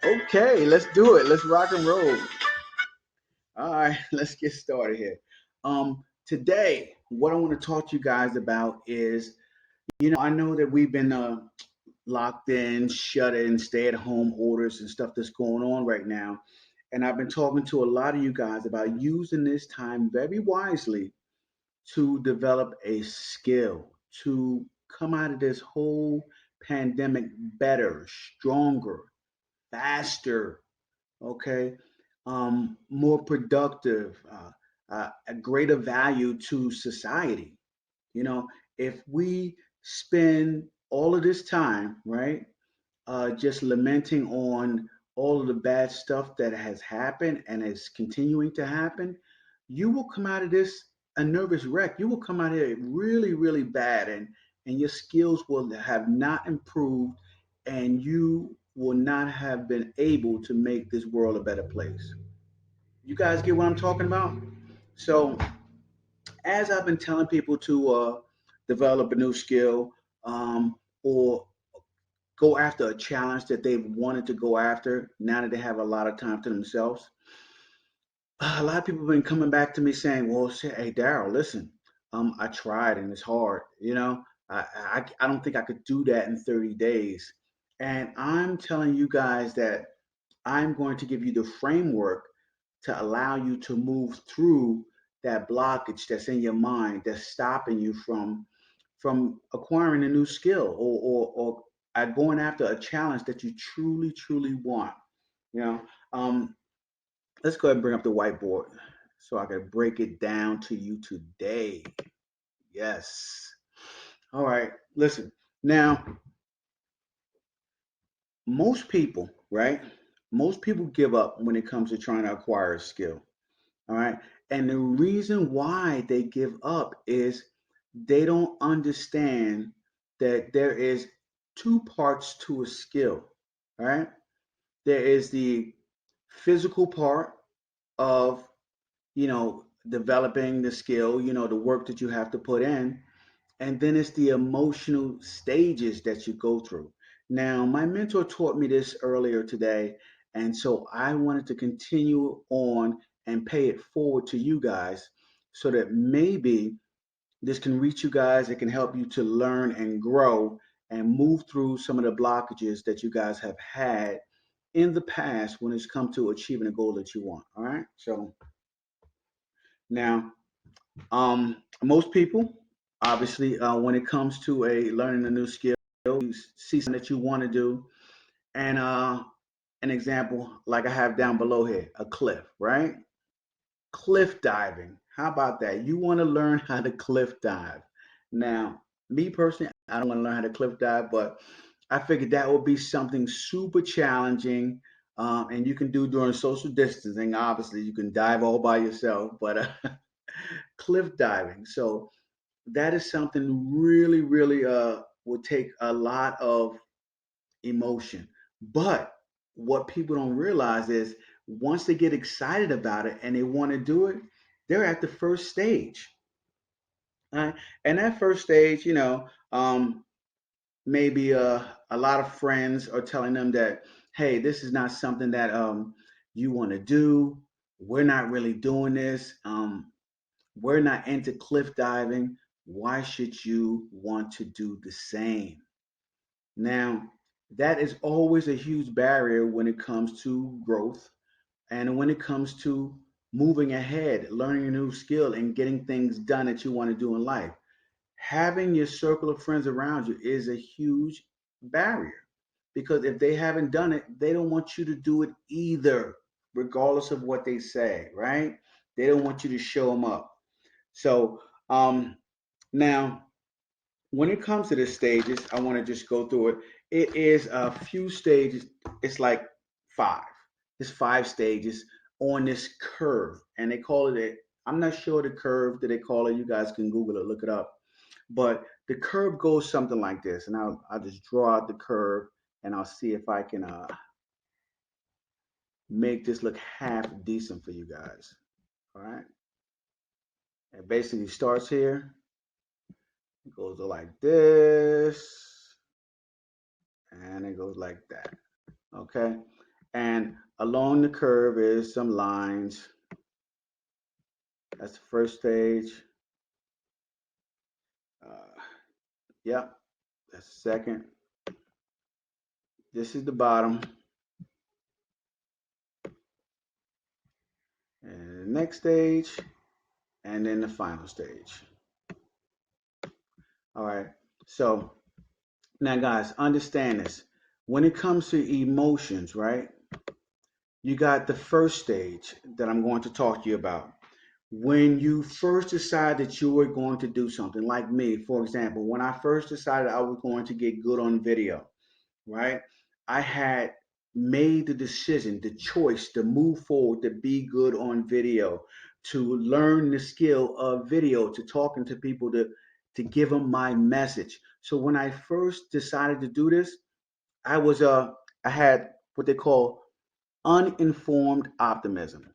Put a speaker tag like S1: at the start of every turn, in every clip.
S1: Okay, let's do it. Let's rock and roll. All right, let's get started here. Today, what I want to talk to you guys about is, I know that we've been locked in, shut in, stay at home orders and stuff that's going on right now. And I've been talking to a lot of you guys about using this time very wisely to develop a skill, to come out of this whole pandemic better, stronger, faster, okay, more productive, a greater value to society. You know, if we spend all of this time, right, just lamenting on all of the bad stuff that has happened and is continuing to happen, you will come out of this a nervous wreck. You will come out of it really, really bad, and your skills will have not improved, and you will not have been able to make this world a better place. You guys get what I'm talking about? So, as I've been telling people to develop a new skill, or go after a challenge that they've wanted to go after now that they have a lot of time to themselves. A lot of people have been coming back to me saying, well, hey, Darryl, listen, I tried and it's hard. I don't think I could do that in 30 days. And I'm telling you guys that I'm going to give you the framework to allow you to move through that blockage that's in your mind that's stopping you from acquiring a new skill, or going after a challenge that you truly, truly want. You know, um, let's go ahead and bring up the whiteboard so I can break it down to you today. Yes. All right. Listen. Now, most people, right? Most people give up when it comes to trying to acquire a skill. All right. And the reason why they give up is they don't understand that there is two parts to a skill. All right. There is the physical part of, developing the skill, the work that you have to put in. And then it's the emotional stages that you go through. Now, my mentor taught me this earlier today. And so I wanted to continue on and pay it forward to you guys so that maybe this can reach you guys. It can help you to learn and grow and move through some of the blockages that you guys have had in the past when it's come to achieving a goal that you want. All right. So now, most people, obviously, when it comes to a learning a new skill, you see something that you want to do, and an example like I have down below here, a cliff, right? Cliff diving. How about that? You want to learn how to cliff dive. Now, me personally, I don't want to learn how to cliff dive, but I figured that would be something super challenging, and you can do during social distancing. Obviously, you can dive all by yourself, but cliff diving. So that is something really, really will take a lot of emotion. But what people don't realize is once they get excited about it and they want to do it, they're at the first stage. Right? And that first stage, maybe a lot of friends are telling them that, hey, this is not something that you want to do. We're not really doing this. We're not into cliff diving. Why should you want to do the same? Now, that is always a huge barrier when it comes to growth and when it comes to moving ahead, learning a new skill, and getting things done that you want to do in life. Having your circle of friends around you is a huge barrier because if they haven't done it, they don't want you to do it either, regardless of what they say, right? They don't want you to show them up. So, now, when it comes to the stages, I want to just go through it. It is a few stages. It's like five. It's five stages on this curve, and they call it a. I'm not sure the curve that they call it. You guys can Google it, look it up. But the curve goes something like this, and I'll just draw out the curve, and I'll see if I can make this look half decent for you guys. All right. It basically starts here. It goes like this, and it goes like that. Okay. And along the curve is some lines. That's the first stage. Yep, that's the second. This is the bottom. And the next stage, and then the final stage. All right. So now, guys, understand this. When it comes to emotions, right? You got the first stage that I'm going to talk to you about. When you first decide that you were going to do something, like me, for example, when I first decided I was going to get good on video, right? I had made the decision, the choice to move forward, to be good on video, to learn the skill of video, to talking to people, to give them my message. So when I first decided to do this, I was I had what they call uninformed optimism.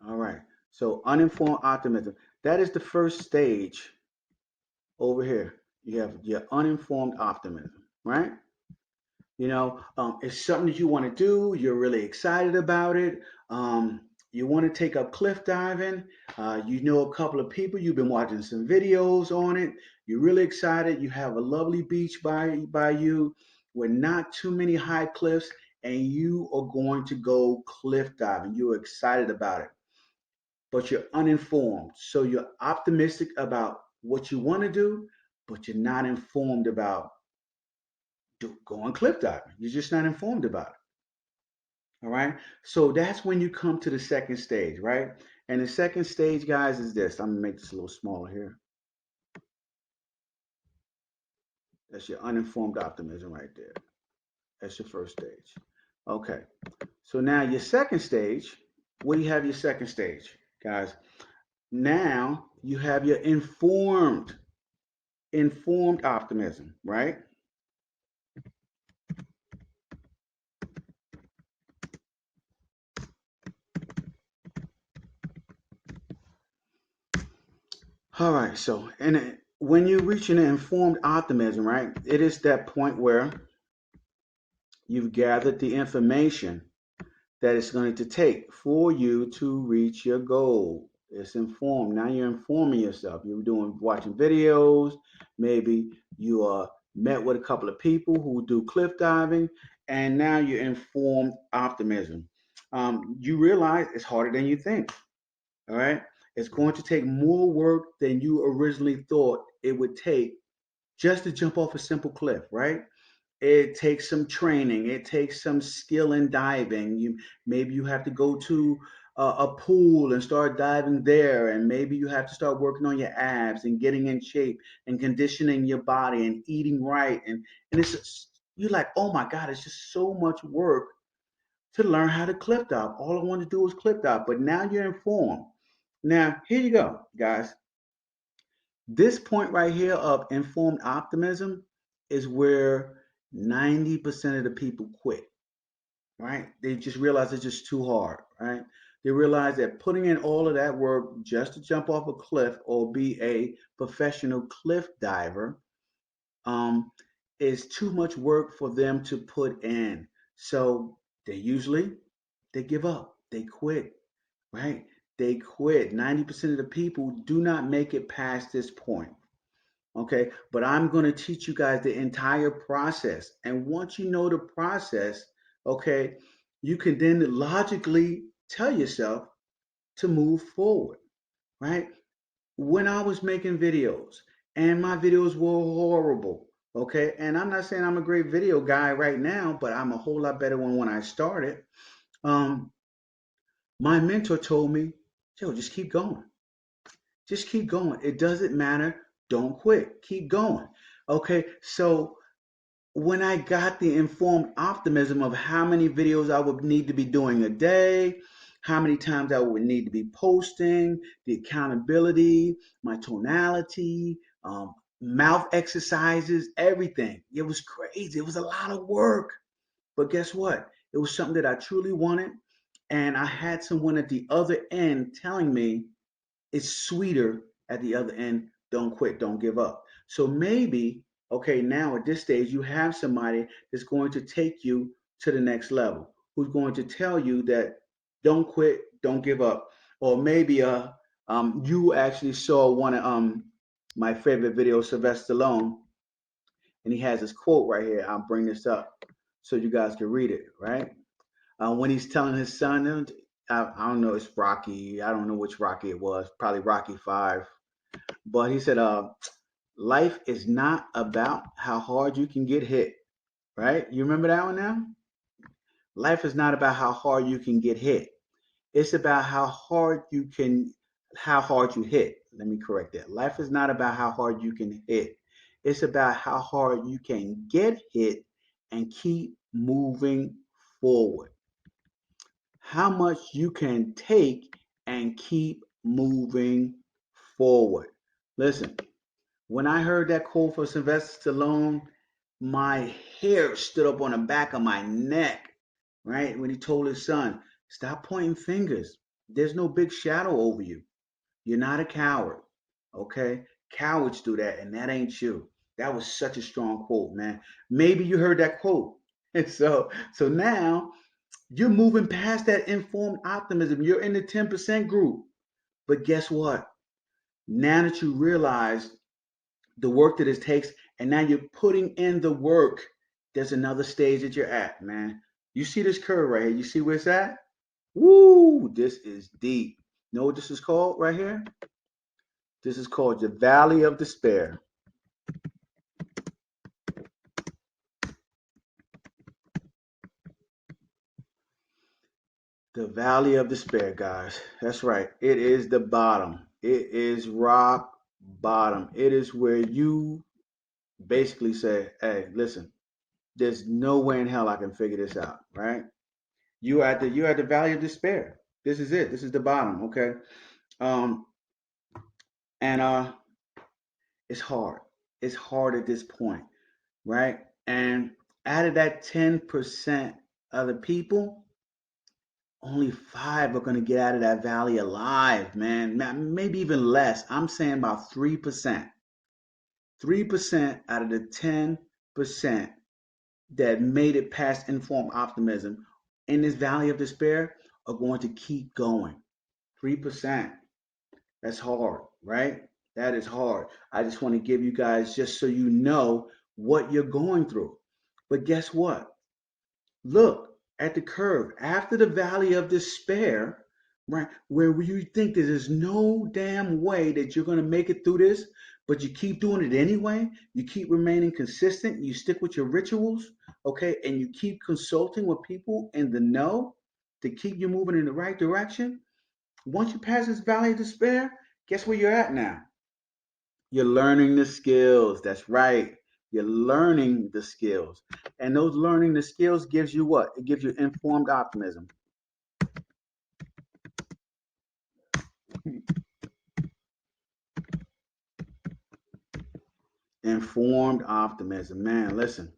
S1: All right. So uninformed optimism. That is the first stage over here. You have your uninformed optimism, right? It's something that you want to do. You're really excited about it. You want to take up cliff diving. You know a couple of people. You've been watching some videos on it. You're really excited. You have a lovely beach by you with not too many high cliffs, and you are going to go cliff diving. You're excited about it, but you're uninformed. So you're optimistic about what you want to do, but you're not informed about going cliff diving. You're just not informed about it. All right. So that's when you come to the second stage, right? And the second stage, guys, is this. I'm gonna make this a little smaller here. That's your uninformed optimism right there. That's your first stage. Okay. So now your second stage, what do you have your second stage, guys? Now you have your informed optimism, right? All right. So, and when you reach an informed optimism, right, it is that point where you've gathered the information that it's going to take for you to reach your goal. It's informed. Now you're informing yourself. You're watching videos. Maybe you met with a couple of people who do cliff diving, and now you're informed optimism. You realize it's harder than you think. All right, it's going to take more work than you originally thought it would take just to jump off a simple cliff. Right? It takes some training. It takes some skill in diving. Maybe you have to go to a pool and start diving there, and maybe you have to start working on your abs and getting in shape and conditioning your body and eating right. And you're like, oh my God, it's just so much work to learn how to cliff dive. All I want to do is cliff dive, but now you're informed. Now here you go, guys. This point right here of informed optimism is where 90% of the people quit, right? They just realize it's just too hard, right? They realize that putting in all of that work just to jump off a cliff or be a professional cliff diver um, is too much work for them to put in. So they give up, they quit, right? They quit. 90% of the people do not make it past this point. Okay, but I'm going to teach you guys the entire process. And once you know the process, okay, you can then logically tell yourself to move forward, right? When I was making videos and my videos were horrible, okay, and I'm not saying I'm a great video guy right now, but I'm a whole lot better than when I started. Um, my mentor told me, Joe, just keep going. Just keep going. It doesn't matter. Don't quit. Keep going. Okay, so when I got the informed optimism of how many videos I would need to be doing a day, how many times I would need to be posting, the accountability, my tonality, mouth exercises, everything. It was crazy. It was a lot of work. But guess what? It was something that I truly wanted. And I had someone at the other end telling me it's sweeter at the other end, don't quit, don't give up. So maybe, okay, now at this stage, you have somebody that's going to take you to the next level, who's going to tell you that don't quit, don't give up. Or maybe you actually saw one of my favorite videos, Sylvester Stallone, and he has this quote right here. I'll bring this up so you guys can read it, right? When he's telling his son, I don't know, it's Rocky. I don't know which Rocky it was, probably Rocky 5. But he said, life is not about how hard you can get hit, right? You remember that one now? Life is not about how hard you can get hit. It's about how hard you hit. Let me correct that. Life is not about how hard you can hit. It's about how hard you can get hit and keep moving forward. How much you can take and keep moving forward. Listen, when I heard that quote for Sylvester Stallone, my hair stood up on the back of my neck, right? When he told his son, stop pointing fingers. There's no big shadow over you. You're not a coward, okay? Cowards do that, and that ain't you. That was such a strong quote, man. Maybe you heard that quote. And so now you're moving past that informed optimism. You're in the 10% group. But guess what? Now that you realize the work that it takes, and now you're putting in the work, there's another stage that you're at, man. You see this curve right here? You see where it's at? Woo! This is deep. You know what this is called right here? This is called the Valley of Despair. The Valley of Despair, guys. That's right. It is the bottom. It is rock bottom. It is where you basically say, hey, listen, there's no way in hell I can figure this out, right? You're at the Valley of Despair. This is it. This is the bottom, okay? Um, and it's hard. It's hard at this point, right? And out of that 10% of the people, only 5 are going to get out of that valley alive, man. Maybe even less. I'm saying about 3%. 3% out of the 10% that made it past informed optimism in this valley of despair are going to keep going. 3%. That's hard, right? That is hard. I just want to give you guys just so you know what you're going through. But guess what? Look at the curve after the valley of despair, right? Where you think that there's no damn way that you're going to make it through this, but you keep doing it anyway. You keep remaining consistent. You stick with your rituals, okay? And you keep consulting with people in the know to keep you moving in the right direction. Once you pass this valley of despair, guess where you're at now? You're learning the skills. That's right. You're learning the skills. And those learning the skills gives you what? It gives you informed optimism. Informed optimism. Man, listen.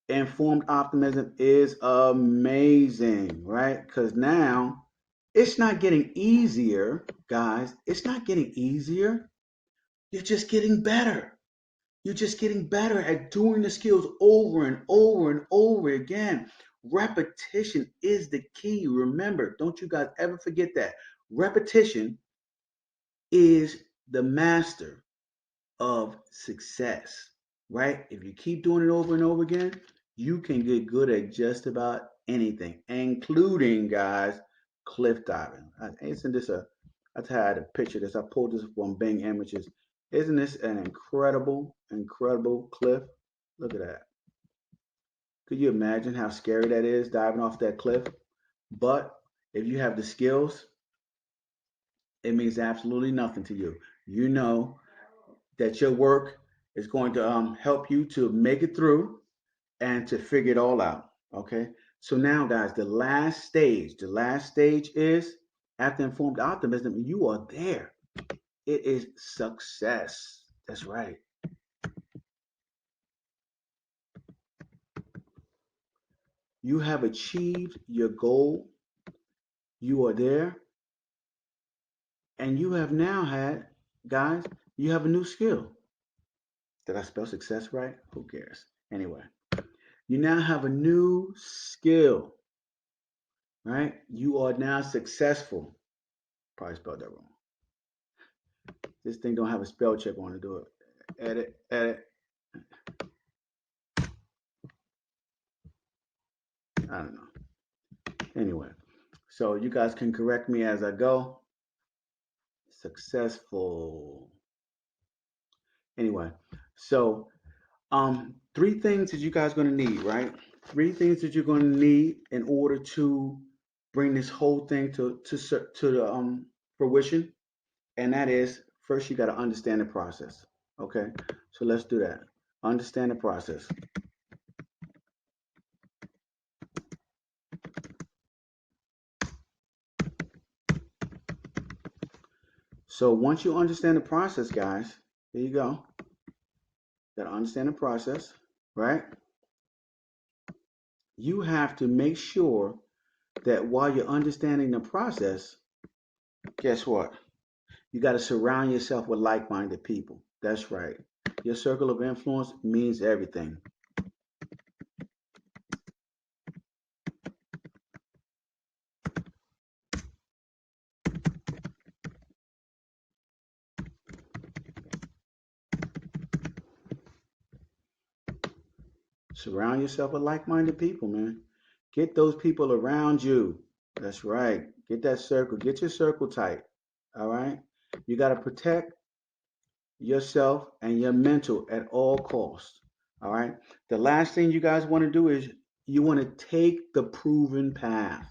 S1: Informed optimism is amazing, right? Because now it's not getting easier, guys. It's not getting easier. You're just getting better. You're just getting better at doing the skills over and over and over again. Repetition is the key. Remember, don't you guys ever forget that. Repetition is the master of success, right? If you keep doing it over and over again, you can get good at just about anything, including, guys, cliff diving. Isn't this I had a picture of this. I pulled this from Bing Images. Isn't this an incredible, incredible cliff? Look at that. Could you imagine how scary that is diving off that cliff? But if you have the skills, it means absolutely nothing to you. You know that your work is going to help you to make it through and to figure it all out. Okay. So now, guys, the last stage is after informed optimism, you are there. It is success. That's right. You have achieved your goal. You are there. And you have now had guys, you have a new skill. Did I spell success right? Who cares? Anyway, you now have a new skill, right? You are now successful. Probably spelled that wrong. This thing don't have a spell check on to do it. Edit, edit. I don't know. Anyway, so you guys can correct me as I go. Successful. Anyway, so three things that you guys are going to need, right? Three things that you're going to need in order to bring this whole thing to the fruition, and that is first you got to understand the process. Okay, so let's do that. Understand the process. So once you understand the process, guys, there you go. You got to understand the process, right? You have to make sure that while you're understanding the process, guess what? You got to surround yourself with like minded people. That's right. Your circle of influence means everything. Surround yourself with like minded people, man. Get those people around you. That's right. Get that circle. Get your circle tight. All right. You got to protect yourself and your mental at all costs. All right. The last thing you guys want to do is you want to take the proven path.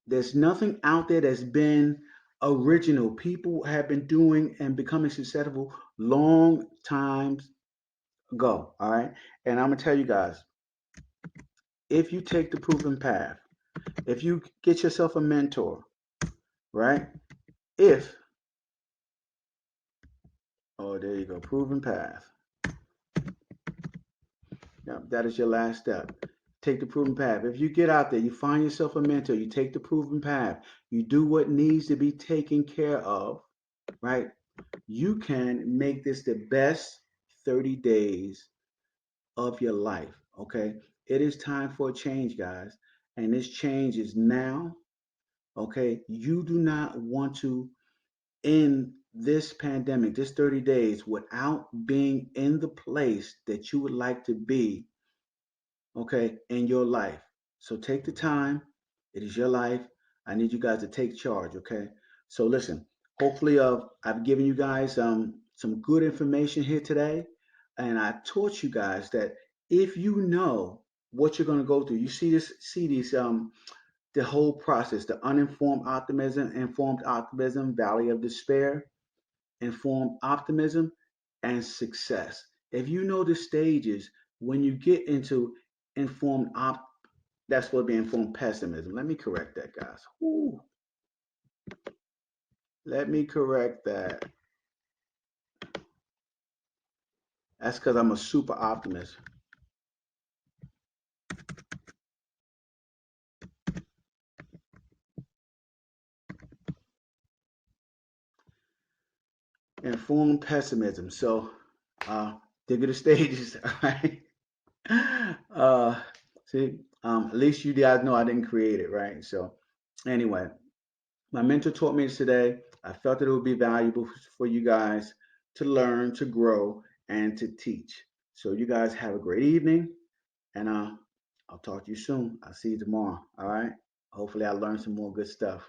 S1: There's nothing out there that's been original. People have been doing and becoming successful long times ago. All right. And I'm going to tell you guys, if you take the proven path, if you get yourself a mentor, right? If, oh, there you go, proven path. Yeah, that is your last step. Take the proven path. If you get out there, you find yourself a mentor, you take the proven path, you do what needs to be taken care of, right? You can make this the best 30 days of your life, okay? It is time for a change, guys. And this change is now, okay? You do not want to end this pandemic, this 30 days, without being in the place that you would like to be, okay, in your life. So take the time. It is your life. I need you guys to take charge, okay? So listen, hopefully I've given you guys some good information here today. And I taught you guys that if you know what you're going to go through, you see these the whole process, the uninformed optimism, informed optimism, valley of despair, informed optimism, and success. If you know the stages, when you get into informed that's what be informed pessimism. Let me correct that, guys. Ooh, let me correct that. That's because I'm a super optimist. Informed pessimism. So, dig of the stages. All right. Uh, see, at least you guys know I didn't create it, right? So, anyway, my mentor taught me this today. I felt that it would be valuable for you guys to learn, to grow, and to teach. So you guys have a great evening, and I'll talk to you soon. I'll see you tomorrow. All right. Hopefully, I learned some more good stuff.